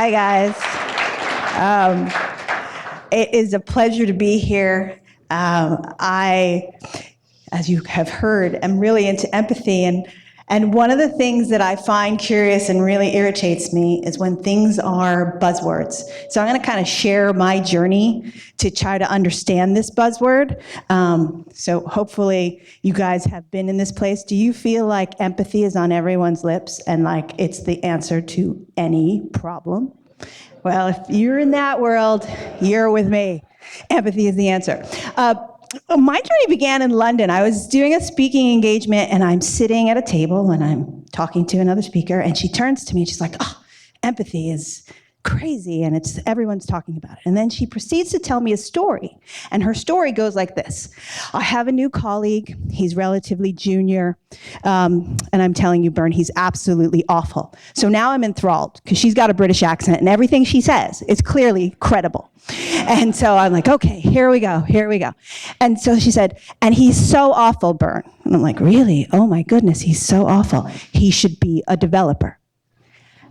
Hi, guys. It is a pleasure to be here. I, as you have heard, am really into empathy, and one of the things that I find curious and really irritates me is when things are buzzwords. So I'm going to kind of share my journey to try to understand this buzzword. So hopefully you guys have been in this place. Do you feel like empathy is on everyone's lips and like it's the answer to any problem? Well, if you're in that world, you're with me. Empathy is the answer. My journey began in London. I was doing a speaking engagement, and I'm sitting at a table, and I'm talking to another speaker, and she turns to me, and she's like, oh, empathy is crazy, and everyone's talking about it. And then she proceeds to tell me a story, and her story goes like this. I have a new colleague. He's relatively junior, and I'm telling you, Bern, he's absolutely awful. So now I'm enthralled, because she's got a British accent, and everything she says is clearly credible. And so I'm like, okay, here we go. And so she said, and he's so awful, Bern. And I'm like, really? Oh my goodness, he's so awful. He should be a developer.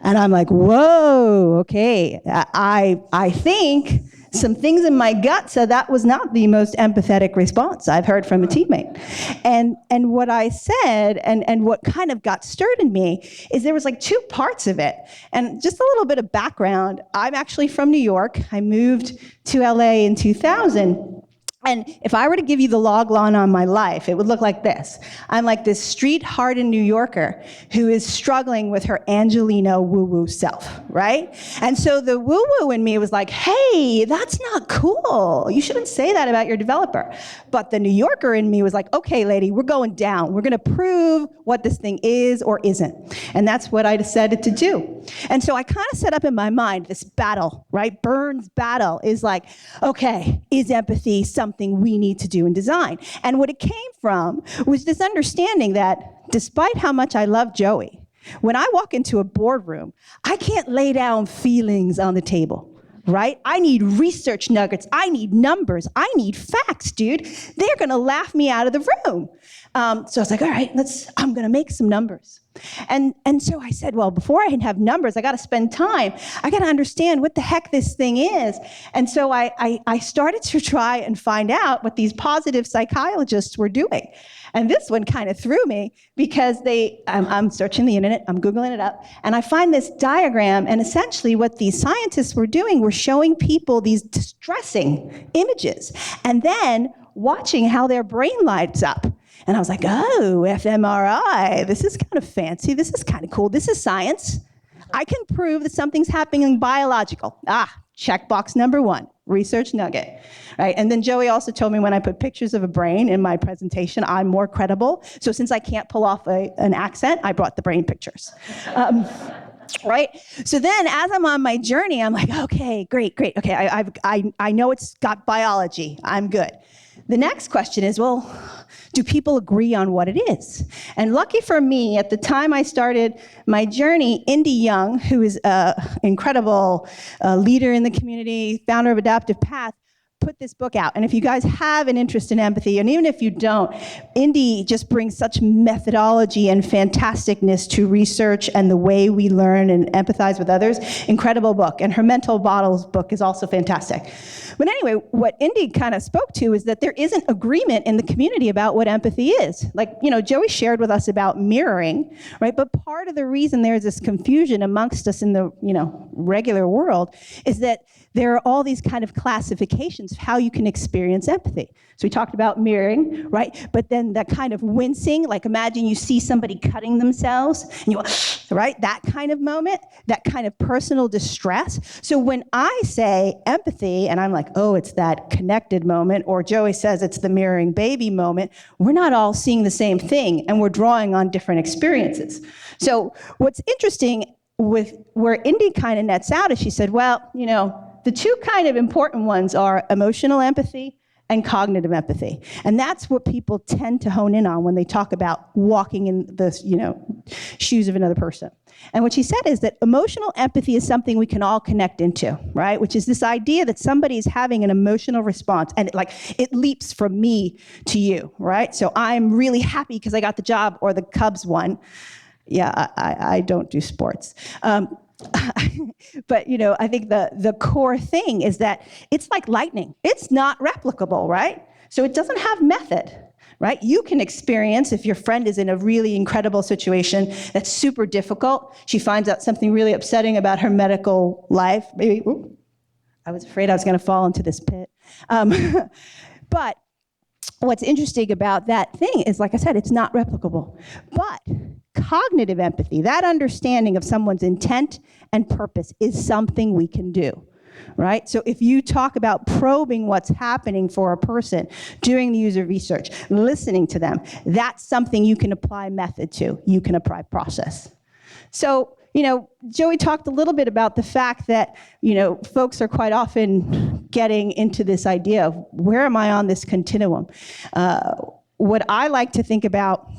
And I'm like, whoa, okay. I think some things in my gut said that was not the most empathetic response I've heard from a teammate. And what I said, and what kind of got stirred in me, is there was like two parts of it. And just a little bit of background, I'm actually from New York. I moved to LA in 2000. And if I were to give you the log line on my life, it would look like this. I'm like this street-hardened New Yorker who is struggling with her Angelino woo-woo self, right? And so the woo-woo in me was like, hey, that's not cool. You shouldn't say that about your developer. But the New Yorker in me was like, okay, lady, we're going down. We're gonna prove what this thing is or isn't. And that's what I decided to do. And so I kind of set up in my mind this battle, right? Bern's battle is like, okay, is empathy something we need to do in design? And what it came from was this understanding that despite how much I love Joey, when I walk into a boardroom, I can't lay down feelings on the table. Right? I need research nuggets. I need numbers. I need facts, dude. They're going to laugh me out of the room. So I was like, all right, I'm going to make some numbers. And so I said, well, before I have numbers, I got to spend time. I got to understand what the heck this thing is. And so I started to try and find out what these positive psychologists were doing. And this one kind of threw me because I'm searching the internet, I'm Googling it up, and I find this diagram, and essentially what these scientists were doing were showing people these distressing images, and then watching how their brain lights up. And I was like, oh, fMRI, this is kind of fancy, this is kind of cool, this is science. I can prove that something's happening biological. Checkbox number one, research nugget, right? And then Joey also told me when I put pictures of a brain in my presentation, I'm more credible. So since I can't pull off an accent, I brought the brain pictures. Right? So then as I'm on my journey, I'm like, okay, great. Okay, I know it's got biology. I'm good. The next question is, well, do people agree on what it is? And lucky for me, at the time I started my journey, Indy Young, who is an incredible leader in the community, founder of Adaptive Path, put this book out. And if you guys have an interest in empathy, and even if you don't, Indy just brings such methodology and fantasticness to research and the way we learn and empathize with others. Incredible book. And her Mental Bottles book is also fantastic. But anyway, what Indy kind of spoke to is that there isn't agreement in the community about what empathy is. Like, Joey shared with us about mirroring, right? But part of the reason there's this confusion amongst us in the, regular world is that there are all these kind of classifications of how you can experience empathy. So we talked about mirroring, right? But then that kind of wincing, like imagine you see somebody cutting themselves, and you, right? That kind of moment, that kind of personal distress. So when I say empathy, and I'm like, oh, it's that connected moment, or Joey says it's the mirroring baby moment, we're not all seeing the same thing, and we're drawing on different experiences. So what's interesting with where Indy kind of nets out is she said, well, the two kind of important ones are emotional empathy and cognitive empathy. And that's what people tend to hone in on when they talk about walking in the shoes of another person. And what she said is that emotional empathy is something we can all connect into, right? Which is this idea that somebody is having an emotional response, and it leaps from me to you, right? So I'm really happy because I got the job, or the Cubs won. Yeah, I don't do sports. But, I think the core thing is that it's like lightning. It's not replicable, right? So it doesn't have method, right? You can experience, if your friend is in a really incredible situation that's super difficult, she finds out something really upsetting about her medical life. Maybe, I was afraid I was going to fall into this pit. But what's interesting about that thing is, like I said, it's not replicable. But cognitive empathy, that understanding of someone's intent and purpose, is something we can do, right? So if you talk about probing what's happening for a person, doing the user research, listening to them, that's something you can apply method to. You can apply process. So, Joey talked a little bit about the fact that, folks are quite often getting into this idea of, where am I on this continuum? What I like to think about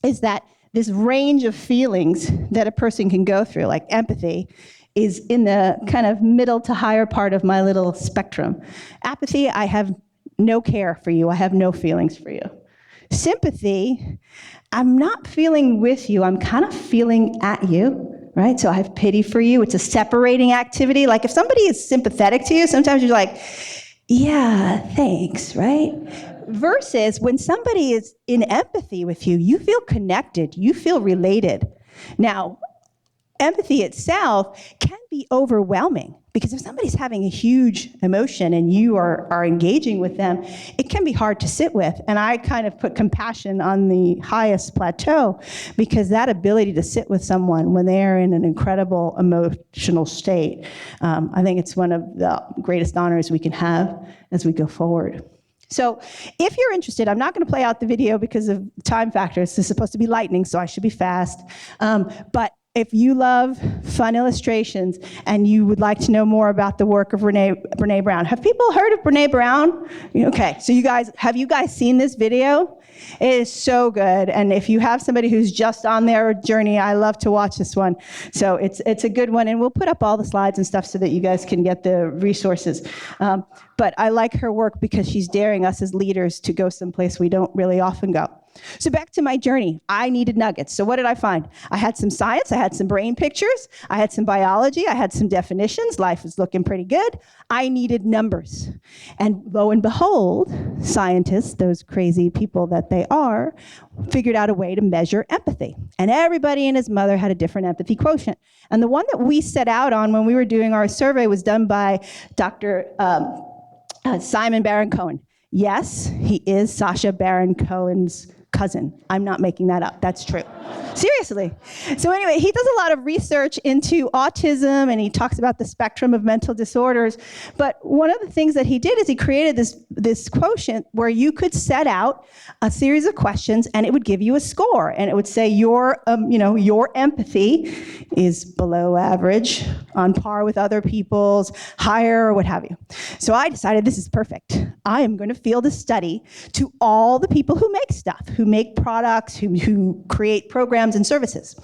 is that this range of feelings that a person can go through, like empathy, is in the kind of middle to higher part of my little spectrum. Apathy, I have no care for you. I have no feelings for you. Sympathy, I'm not feeling with you. I'm kind of feeling at you. Right? So I have pity for you. It's a separating activity. Like if somebody is sympathetic to you, sometimes you're like, yeah, thanks, right? Versus when somebody is in empathy with you, you feel connected, you feel related. Now, empathy itself can be overwhelming, because if somebody's having a huge emotion and you are engaging with them, it can be hard to sit with. And I kind of put compassion on the highest plateau, because that ability to sit with someone when they are in an incredible emotional state, I think it's one of the greatest honors we can have as we go forward. So if you're interested, I'm not going to play out the video because of time factors. This is supposed to be lightning, so I should be fast. But if you love fun illustrations and you would like to know more about the work of Brene Brown. Have people heard of Brene Brown? Okay, so have you guys seen this video? It is so good. And if you have somebody who's just on their journey, I love to watch this one. So it's a good one. And we'll put up all the slides and stuff so that you guys can get the resources. But I like her work because she's daring us as leaders to go someplace we don't really often go. So back to my journey, I needed nuggets. So what did I find? I had some science, I had some brain pictures, I had some biology, I had some definitions, life was looking pretty good. I needed numbers. And lo and behold, scientists, those crazy people that they are, figured out a way to measure empathy. And everybody and his mother had a different empathy quotient. And the one that we set out on when we were doing our survey was done by Dr. Simon Baron-Cohen. Yes, he is Sacha Baron Cohen's cousin. I'm not making that up. That's true. Seriously. So anyway, he does a lot of research into autism, and he talks about the spectrum of mental disorders. But one of the things that he did is he created this quotient where you could set out a series of questions, and it would give you a score. And it would say your empathy is below average, on par with other people's, higher, or what have you. So I decided this is perfect. I am going to field a study to all the people who make stuff, who make products, who create programs and services.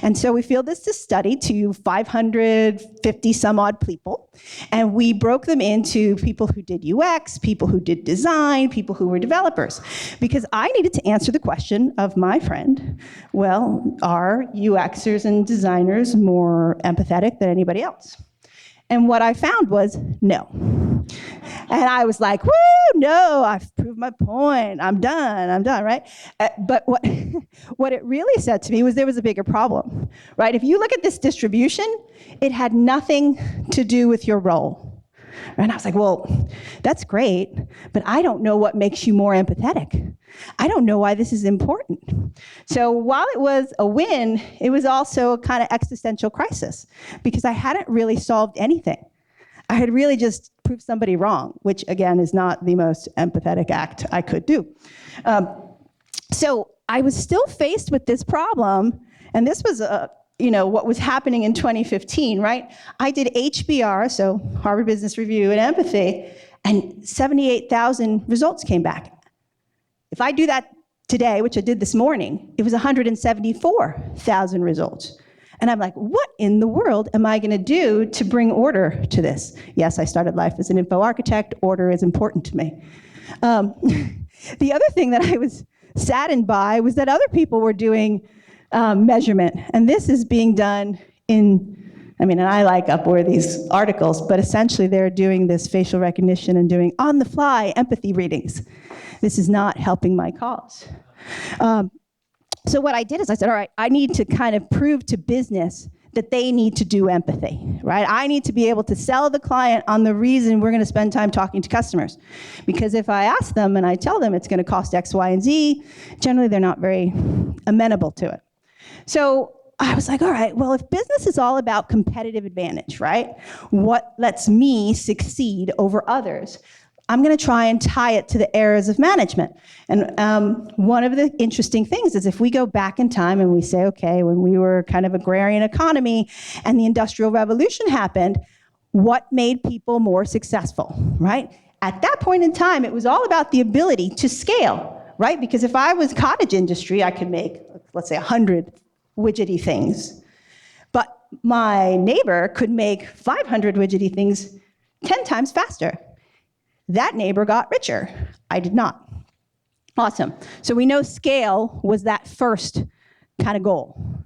And so we fielded this study to 550 some odd people, and we broke them into people who did UX, people who did design, people who were developers, because I needed to answer the question of my friend, well, are UXers and designers more empathetic than anybody else? And what I found was no. And I was like, woo, no, I've proved my point. I'm done, right? But what it really said to me was there was a bigger problem, right? If you look at this distribution, it had nothing to do with your role. And I was like, well, that's great, but I don't know what makes you more empathetic. I don't know why this is important. So while it was a win, it was also a kind of existential crisis, because I hadn't really solved anything. I had really just proved somebody wrong, which again is not the most empathetic act I could do. So I was still faced with this problem, and this was what was happening in 2015, right? I did HBR, so Harvard Business Review, and empathy, and 78,000 results came back. If I do that today, which I did this morning, it was 174,000 results. And I'm like, what in the world am I going to do to bring order to this? Yes, I started life as an info architect. Order is important to me. The other thing that I was saddened by was that other people were doing measurement. And this is being done in I mean, and I like Upworthy's articles, but essentially they're doing this facial recognition and doing on-the-fly empathy readings. This is not helping my cause. So what I did is I said, all right, I need to kind of prove to business that they need to do empathy, right? I need to be able to sell the client on the reason we're gonna spend time talking to customers. Because if I ask them and I tell them it's gonna cost X, Y, and Z, generally they're not very amenable to it. So I was like, all right, well, if business is all about competitive advantage, right? What lets me succeed over others? I'm gonna try and tie it to the eras of management. And one of the interesting things is if we go back in time and we say, okay, when we were kind of agrarian economy and the Industrial Revolution happened, what made people more successful, right? At that point in time, it was all about the ability to scale, right? Because if I was cottage industry, I could make, let's say, 100 widgety things. But my neighbor could make 500 widgety things 10 times faster. That neighbor got richer. I did not. Awesome. So we know scale was that first kind of goal.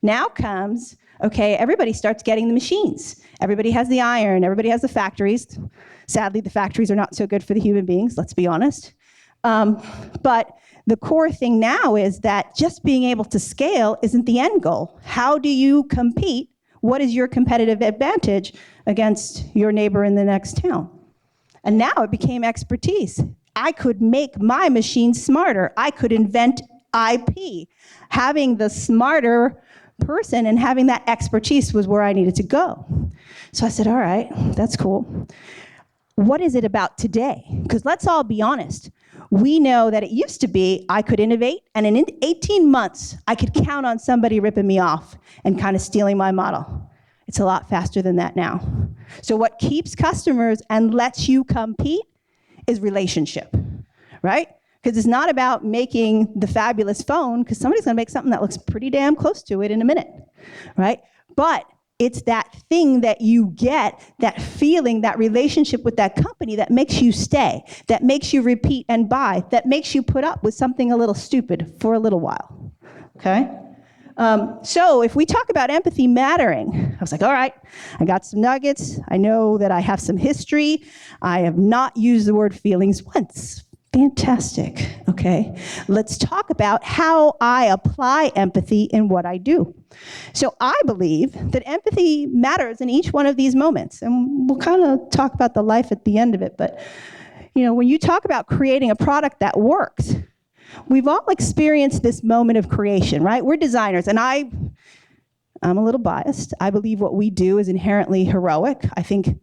Now comes, okay, everybody starts getting the machines. Everybody has the iron, everybody has the factories. Sadly, the factories are not so good for the human beings, let's be honest. But the core thing now is that just being able to scale isn't the end goal. How do you compete? What is your competitive advantage against your neighbor in the next town? And now it became expertise. I could make my machine smarter. I could invent IP. Having the smarter person and having that expertise was where I needed to go. So I said, all right, that's cool. What is it about today? Because let's all be honest. We know that it used to be I could innovate, and in 18 months, I could count on somebody ripping me off and kind of stealing my model. It's a lot faster than that now. So what keeps customers and lets you compete is relationship, right? Because it's not about making the fabulous phone, because somebody's gonna make something that looks pretty damn close to it in a minute, right? But it's that thing that you get, that feeling, that relationship with that company that makes you stay, that makes you repeat and buy, that makes you put up with something a little stupid for a little while, okay? So if we talk about empathy mattering, I was like, all right, I got some nuggets. I know that I have some history. I have not used the word feelings once. Fantastic, okay. Let's talk about how I apply empathy in what I do. So I believe that empathy matters in each one of these moments. And we'll kind of talk about the life at the end of it. But you know, when you talk about creating a product that works, we've all experienced this moment of creation, right? We're designers, and I'm a little biased. I believe what we do is inherently heroic. I think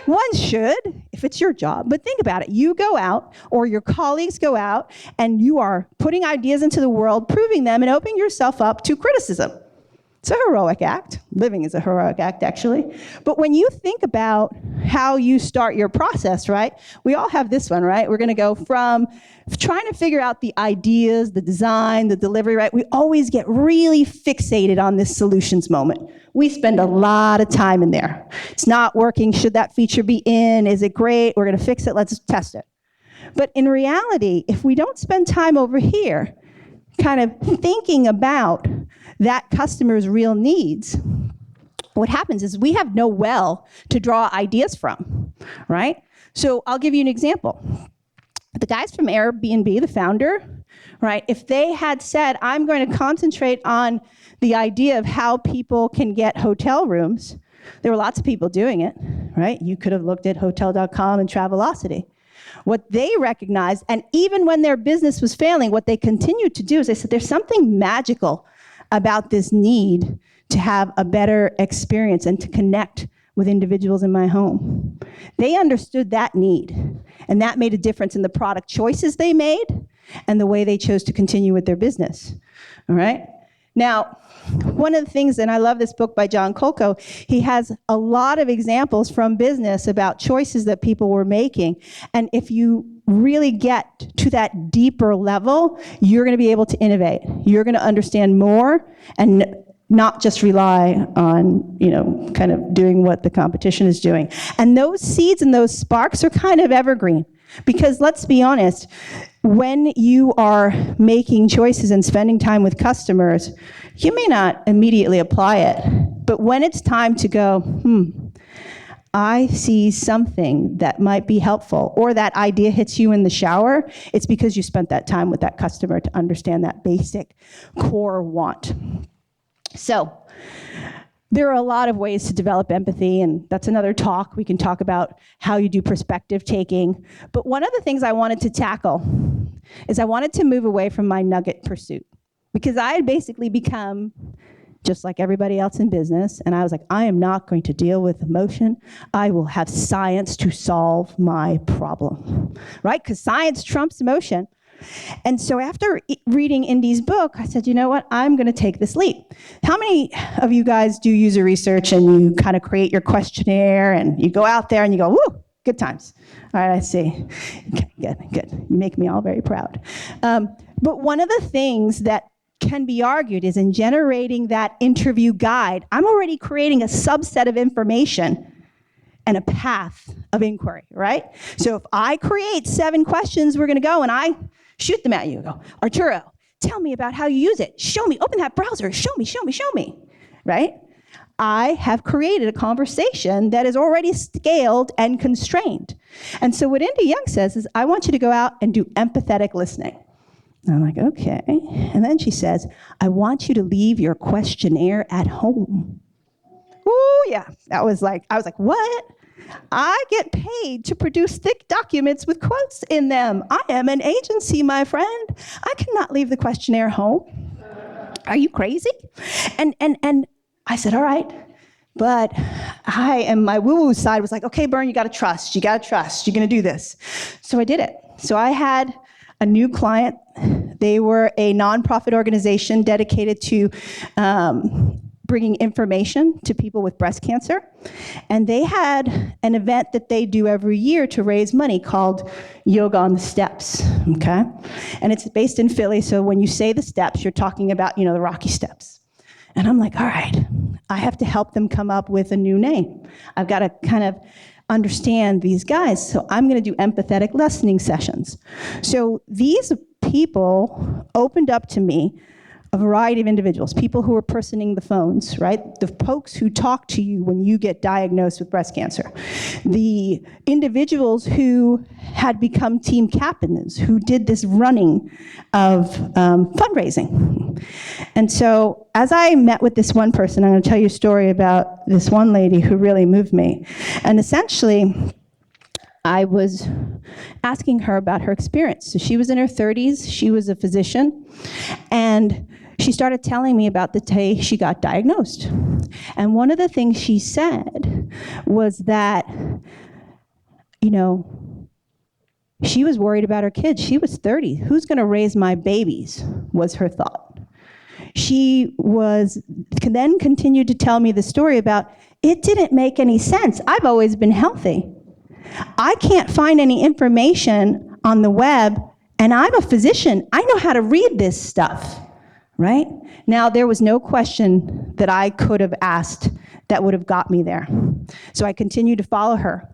one should, if it's your job. But think about it. You go out, or your colleagues go out, and you are putting ideas into the world, proving them, and opening yourself up to criticism. It's a heroic act. Living is a heroic act, actually. But when you think about how you start your process, right? We all have this one, right? We're gonna go from trying to figure out the ideas, the design, the delivery, right? We always get really fixated on this solutions moment. We spend a lot of time in there. It's not working. Should that feature be in? Is it great? We're gonna fix it. Let's test it. But in reality, if we don't spend time over here kind of thinking about that customer's real needs, what happens is we have no well to draw ideas from, right? So I'll give you an example. The guys from Airbnb, the founder, right, if they had said, I'm going to concentrate on the idea of how people can get hotel rooms, there were lots of people doing it, right? You could have looked at Hotel.com and Travelocity. What they recognized, and even when their business was failing, what they continued to do is they said, there's something magical about this need to have a better experience and to connect with individuals in my home. They understood that need, and that made a difference in the product choices they made and the way they chose to continue with their business, all right? Now, one of the things, and I love this book by John Kolko, he has a lot of examples from business about choices that people were making, and if you really get to that deeper level, you're gonna be able to innovate. You're gonna understand more and not just rely on, you know, kind of doing what the competition is doing. And those seeds and those sparks are kind of evergreen. Because let's be honest, when you are making choices and spending time with customers, you may not immediately apply it, But when it's time to go, I see something that might be helpful, or that idea hits you in the shower, it's because you spent that time with that customer to understand that basic core want. So there are a lot of ways to develop empathy, and that's another talk. We can talk about how you do perspective taking. But one of the things I wanted to tackle is I wanted to move away from my nugget pursuit, because I had basically become just like everybody else in business, and I was like, I am not going to deal with emotion. I will have science to solve my problem, right? Because science trumps emotion. And so after reading Indy's book, I said, you know what, I'm going to take this leap. How many of you guys do user research and you kind of create your questionnaire and you go out there and you go, woo, good times. All right, I see. Okay, good. You make me all very proud. But one of the things that can be argued is in generating that interview guide, I'm already creating a subset of information and a path of inquiry, right? So if I create 7 questions, we're going to go and I shoot them at you. Go, Arturo, tell me about how you use it. Show me, open that browser. Show me, right? I have created a conversation that is already scaled and constrained. And so what Indy Young says is, I want you to go out and do empathetic listening. And I'm like, okay. And then she says, I want you to leave your questionnaire at home. Ooh, yeah. I was like, what? I get paid to produce thick documents with quotes in them. I am an agency, my friend. I cannot leave the questionnaire home. Are you crazy? And I said, all right. But my woo-woo side was like, okay, Bern, you gotta trust. You're gonna do this. So I did it. So I had a new client. They were a nonprofit organization dedicated to bringing information to people with breast cancer. And they had an event that they do every year to raise money called Yoga on the Steps, okay? And it's based in Philly, so when you say the steps, you're talking about, the Rocky Steps. And I'm like, all right, I have to help them come up with a new name. I've got to kind of understand these guys, so I'm going to do empathetic listening sessions. So these people opened up to me a variety of individuals, people who are personing the phones, right? The folks who talk to you when you get diagnosed with breast cancer. The individuals who had become team captains, who did this running of fundraising. And so as I met with this one person, I'm going to tell you a story about this one lady who really moved me. And essentially, I was asking her about her experience. So she was in her 30s, she was a physician, and she started telling me about the day she got diagnosed. And one of the things she said was that, she was worried about her kids. She was 30. Who's going to raise my babies, was her thought. She then continued to tell me the story about, it didn't make any sense. I've always been healthy. I can't find any information on the web, and I'm a physician. I know how to read this stuff, right? Now, there was no question that I could have asked that would have got me there. So I continued to follow her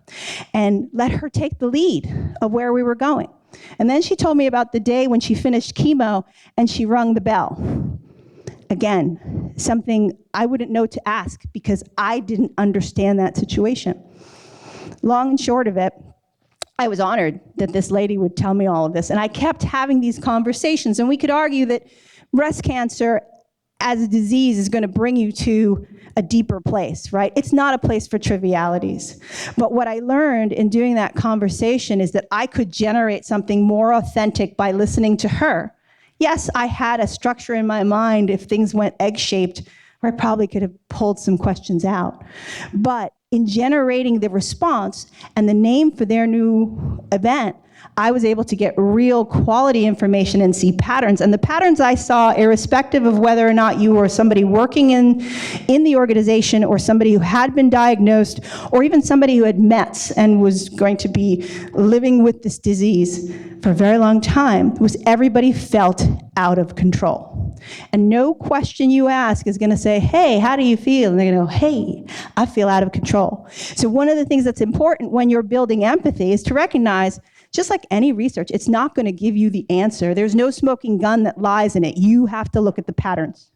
and let her take the lead of where we were going. And then she told me about the day when she finished chemo and she rung the bell. Again, something I wouldn't know to ask because I didn't understand that situation. Long and short of it, I was honored that this lady would tell me all of this. And I kept having these conversations. And we could argue that breast cancer as a disease is going to bring you to a deeper place, right? It's not a place for trivialities. But what I learned in doing that conversation is that I could generate something more authentic by listening to her. Yes, I had a structure in my mind if things went egg-shaped, where I probably could have pulled some questions out. But in generating the response and the name for their new event, I was able to get real quality information and see patterns. And the patterns I saw, irrespective of whether or not you were somebody working in the organization or somebody who had been diagnosed or even somebody who had METs and was going to be living with this disease for a very long time, was everybody felt out of control. And no question you ask is going to say, hey, how do you feel? And they're going to go, hey, I feel out of control. So one of the things that's important when you're building empathy is to recognize, just like any research, it's not going to give you the answer. There's no smoking gun that lies in it. You have to look at the patterns.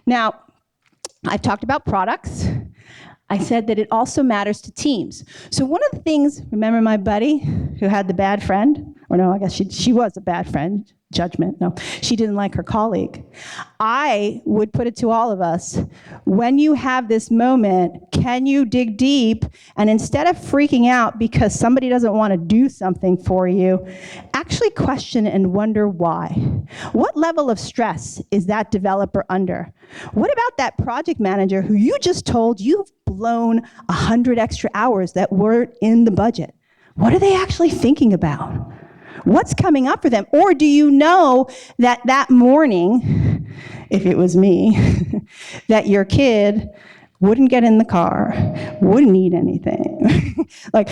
Now, I talked about products. I said that it also matters to teams. So one of the things, remember my buddy who had the bad friend? Or no, I guess she was a bad friend. Judgment, no. She didn't like her colleague. I would put it to all of us, when you have this moment, can you dig deep and instead of freaking out because somebody doesn't want to do something for you, actually question and wonder why. What level of stress is that developer under? What about that project manager who you just told you've blown 100 extra hours that weren't in the budget? What are they actually thinking about? What's coming up for them? Or do you know that that morning, if it was me, that your kid wouldn't get in the car, wouldn't eat anything? Like,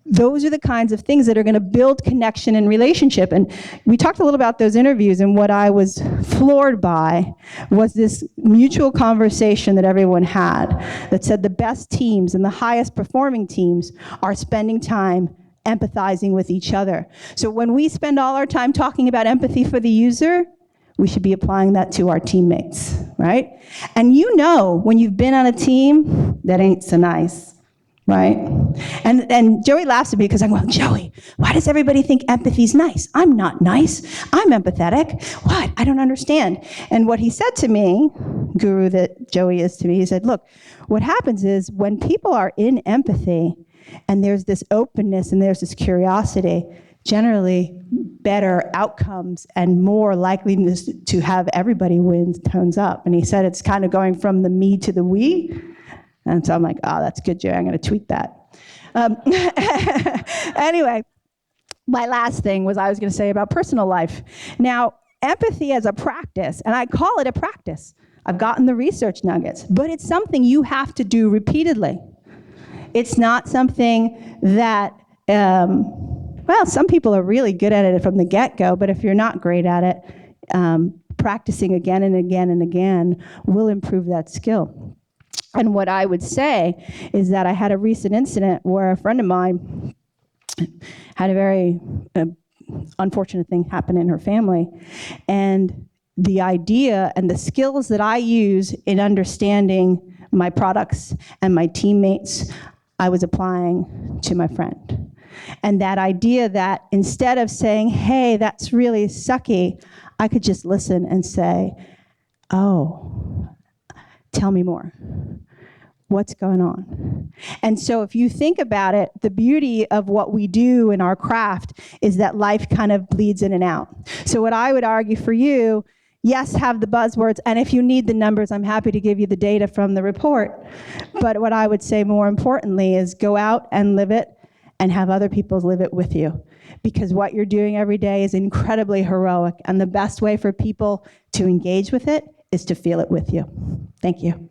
those are the kinds of things that are going to build connection and relationship. And we talked a little about those interviews, and what I was floored by was this mutual conversation that everyone had that said the best teams and the highest performing teams are spending time empathizing with each other. So when we spend all our time talking about empathy for the user, we should be applying that to our teammates, right? And you know when you've been on a team that ain't so nice, right? And Joey laughs at me because I'm going, Joey, why does everybody think empathy's nice? I'm not nice. I'm empathetic. What? I don't understand. And what he said to me, guru that Joey is to me, he said, look, what happens is when people are in empathy, and there's this openness and there's this curiosity, generally better outcomes and more likeliness to have everybody win tones up. And he said it's kind of going from the me to the we. And so I'm like, oh, that's good, Joe. I'm going to tweet that. Anyway, my last thing was I was going to say about personal life. Now, empathy as a practice, and I call it a practice. I've gotten the research nuggets, but it's something you have to do repeatedly. It's not something that, well, some people are really good at it from the get-go, but if you're not great at it, practicing again and again and again will improve that skill. And what I would say is that I had a recent incident where a friend of mine had a very unfortunate thing happen in her family. And the idea and the skills that I use in understanding my products and my teammates, I was applying to my friend. And that idea that instead of saying, hey, that's really sucky, I could just listen and say, oh, tell me more. What's going on? And so if you think about it, the beauty of what we do in our craft is that life kind of bleeds in and out. So what I would argue for you, yes, have the buzzwords, and if you need the numbers, I'm happy to give you the data from the report. But what I would say more importantly is go out and live it and have other people live it with you. Because what you're doing every day is incredibly heroic, and the best way for people to engage with it is to feel it with you. Thank you.